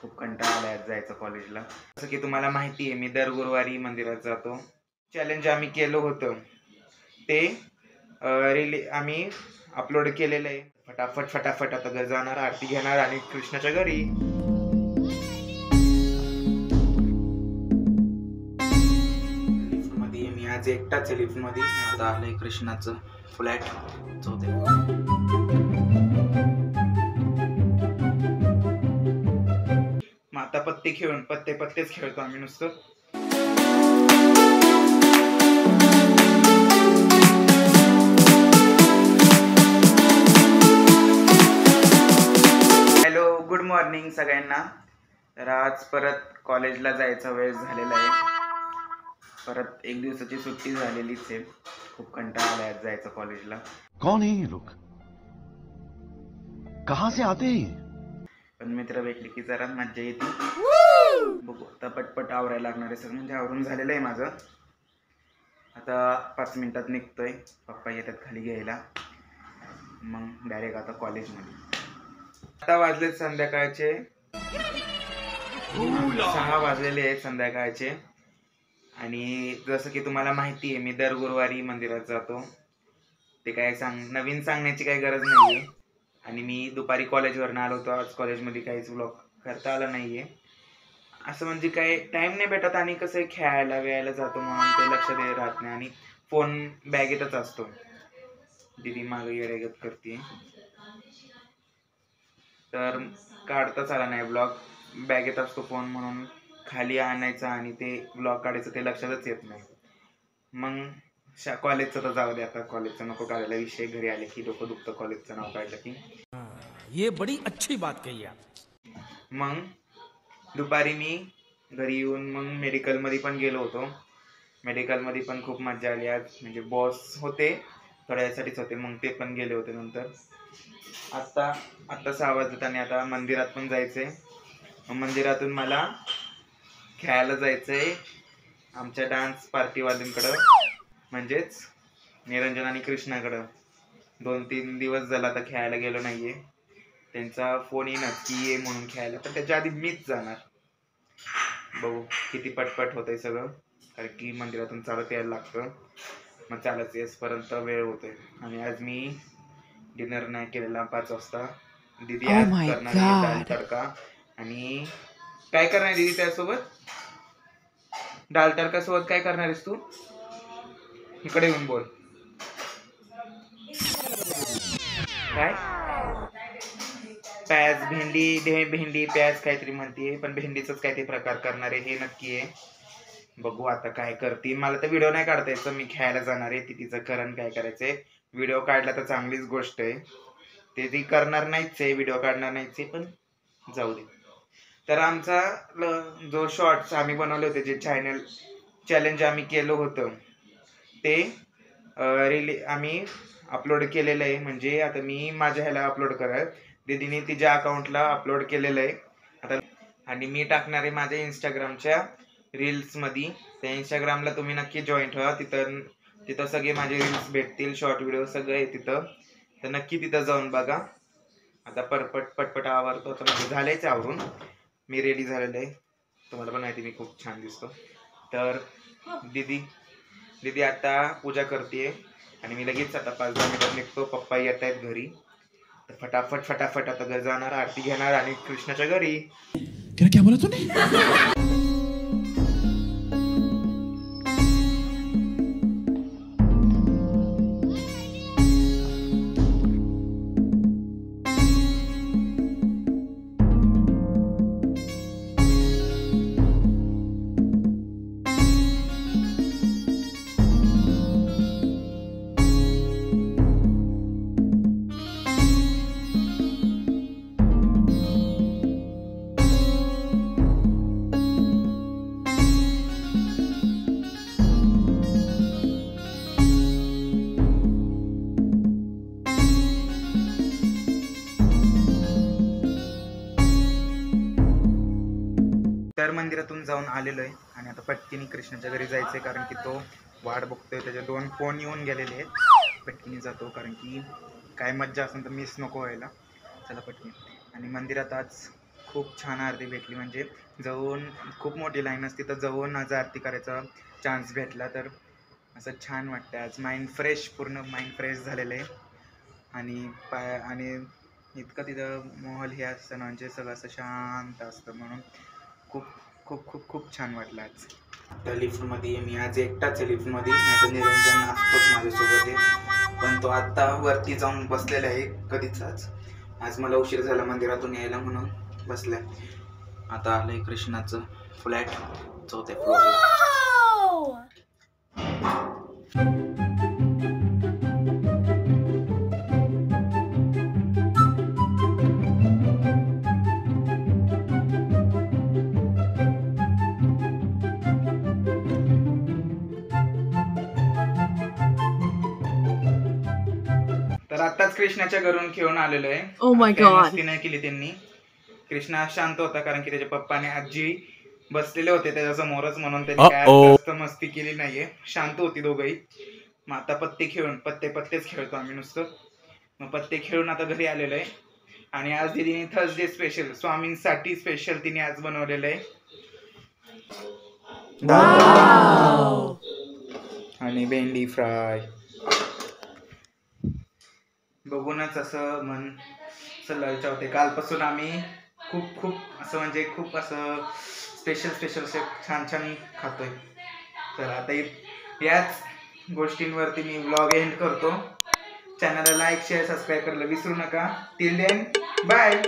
खूप कंटाळा आला आज जायचं कॉलेजला। जसं की तुम्हाला माहिती आहे मी दर गुरुवारी मंदिरात जातो। चॅलेंज आम्ही केलं होतं ते आम्ही अपलोड केलेलं आहे। फटाफट फटाफट आता घर जाणार, आरती घेणार आणि कृष्णाच्या घरी। लिफ्टमध्ये मी आज एकटाच आहे लिफ्टमध्ये। आता आलंय कृष्णाचं फ्लॅट मग आता पत्ते खेळून पत्तेच खेळतो आम्ही नुसतं। हॅलो गुड मॉर्निंग सगळ्यांना। तर आज परत कॉलेजला जायचा वेळ झालेला आहे। परत एक दिवसाची सुट्टी झालेलीच आहे। खूप कंटाळा आला आज जायचं कॉलेजला। कौन है ये लोग, कहां से आते हैं? पण मित्र भेटले की जरा मज्जा येते। बघू आता पटपट आवरायला लागणार आहे सगळं, म्हणजे आवरून झालेलं आहे माझं। आता 5 मिनिटात निघतोय, पप्पा येतात खाली घ्यायला, मग डायरेक्ट आता कॉलेजमध्ये। आता वाजले संध्याकाळचे 6 वाजलेले आहेत संध्याकाळचे। आणि जसं की तुम्हाला माहिती आहे मी दर गुरुवारी मंदिरात जातो। ते काय नवीन सांगण्याची काही गरज नाहीये। आणि मी दुपारी कॉलेजवरून आलो होतो, आज कॉलेजमध्ये काहीच व्लॉग करता आला नाहीये। असं म्हणजे काय टाइम नाही भेटत, आणि कसं खेळायला वेळायला जातो म्हणून ते लक्ष दे राहत नाही, आणि फोन बॅगेतच असतो। दीदी मागे येड्यागत करते, तर काढताच आला नाही ब्लॉग। बॅगेत असतो फोन म्हणून खाली आणायचा आणि ते ब्लॉग काढायचं ते लक्षातच येत नाही। मग कॉलेजचं तर जाऊ दे, आता कॉलेजचं नको काढायला विषय। घरी आले की डोकं दुखतं कॉलेजचं नाव काढलं की। ये बड़ी अच्छी बात कही आप। मग दुपारी मी घरी येऊन मग मेडिकलमध्ये पण गेलो होतो। मेडिकलमध्ये पण खूप मजा आली आज, म्हणजे बॉस होते थोड्या वेळासाठीच होते, मग ते पण गेले होते नंतर। आता 6 वाजत आणि आता मंदिरात पण जायचंय। मंदिरातून मला खेळायला जायचंय आमच्या डान्स पार्टीवाल्यांकडं, म्हणजेच निरंजन आणि कृष्णाकडं। 2-3 दिवस झाला आता खेळायला गेलो नाहीये। त्यांचा फोन येणार की ये म्हणून खेळायला, पण त्याच्या आधी मीच जाणार। बघू किती पटपट होतंय सगळं, कारण की मंदिरातून चालत यायला लागतं, मग चालत येईपर्यंत वेळ होतोय। आणि आज मी डिनर नाही केलेला 5 वाजता। दीदी आज करणार आहे दाल तडका। आणि काय करणार दीदी त्यासोबत? दाल तडका सोबत काय करणार आहेस तू? इकडे येऊन बोल। काय प्याज भेंडी प्याज काहीतरी म्हणते, पण भेंडीचंच काय ते प्रकार करणार आहे हे नक्की आहे। बघू आता काय करते। मला तर व्हिडिओ नाही काढता यायचं, मी खेळायला जाणार आहे। ती तिचं करण काय करायचंय, व्हिडिओ काढला तर चांगलीच गोष्ट आहे। ते ती करणार नाहीच आहे, व्हिडिओ काढणार नाहीच आहे, पण जाऊ दे। तर आमचा जो शॉर्ट्स आम्ही बनवले होते, जे चॅलेंज आम्ही केलं होतं ते आम्ही अपलोड केलेलं आहे। म्हणजे आता मी माझ्या ह्याला अपलोड करेल, दीदीने तिच्या अकाउंटला अपलोड केलेलं आहे आता। आणि मी टाकणार आहे माझ्या इंस्टाग्रामच्या रील्समध्ये। त्या इंस्टाग्रामला तुम्ही नक्की जॉईन व्हा, तिथं सगळे माझे रील्स भेटतील, शॉर्ट व्हिडिओ सगळं आहे तिथं, तर नक्की तिथं जाऊन बघा। आता पटपट आवरतो, तर म्हणजे झालंयच आवरून, मी रेडी झालेलं आहे। तुम्हाला पण माहिती मी खूप छान दिसतो। तर दीदी आता पूजा करते आणि मी लगेच आता 5-10 मिनिटात निघतो। पप्पा येत आहेत घरी, तर फटाफट आता घर जाणार, आरती घेणार आणि कृष्णाच्या घरी। क्या बोला तूने? तर मंदिरातून जाऊन आलेलो आहे आणि आता पटकीने कृष्णाच्या घरी जायचंय, कारण की तो वाट बघतोय। त्याचे 2 फोन येऊन गेलेले आहेत। पटकीने जातो, कारण की काय मज्जा असेल तर मिस नको व्हायला। चला पटकीने। आणि मंदिरात आज खूप छान आरती भेटली. म्हणजे जाऊन खूप मोठी लाईन असते तर जाऊन आज आरती करायचा चान्स भेटला तर असं छान वाटतं. आज माइंड फ्रेश, पूर्ण माइंड फ्रेश झालेलं आहे. आणि इतकं तिथं माहोल हे असतं ना, म्हणजे सगळं असं शांत असतं म्हणून खूप खूप खूप खूप छान वाटलं आज. आता लिफ्टमध्ये मी आज एकटाच आहे लिफ्टमध्ये, नाही तर निरंजन असतोच माझ्यासोबत आहे, पण तो आत्ता वरती जाऊन बसलेला आहे कधीच. आज मला उशीर झाला मंदिरातून यायला म्हणून बसलाय. आता आलंय कृष्णाचं फ्लॅट 4थ्या फ्लोअरला. तर आताच कृष्णाच्या घरून खेळून आलेलो आहे. Oh my काही God. मस्ती नाही केली त्यांनी. कृष्णा शांत होता कारण की त्याच्या पप्पाने आजी बसलेले होते त्याच्या समोरच, म्हणून त्यांनी काय जास्त मस्ती केली नाहीये. शांत होती दोघंही. मग आता पत्तेच खेळतो आम्ही नुसतं. मग पत्ते खेळून आता घरी आलेलो आहे. आणि आज दीदीने थर्सडे स्पेशल, स्वामींसाठी स्पेशल तिने आज बनवलेलं आहे. आणि भेंडी फ्राय. बघूनच असं मन ललचावते. कालपासून आम्ही खूप असं म्हणजे खूप असं स्पेशल असे छान खातोय. तर आता याच गोष्टींवरती मी व्लॉग एंड करतो. चॅनलला लाईक शेअर सबस्क्राईब करायला विसरू नका. Till then bye.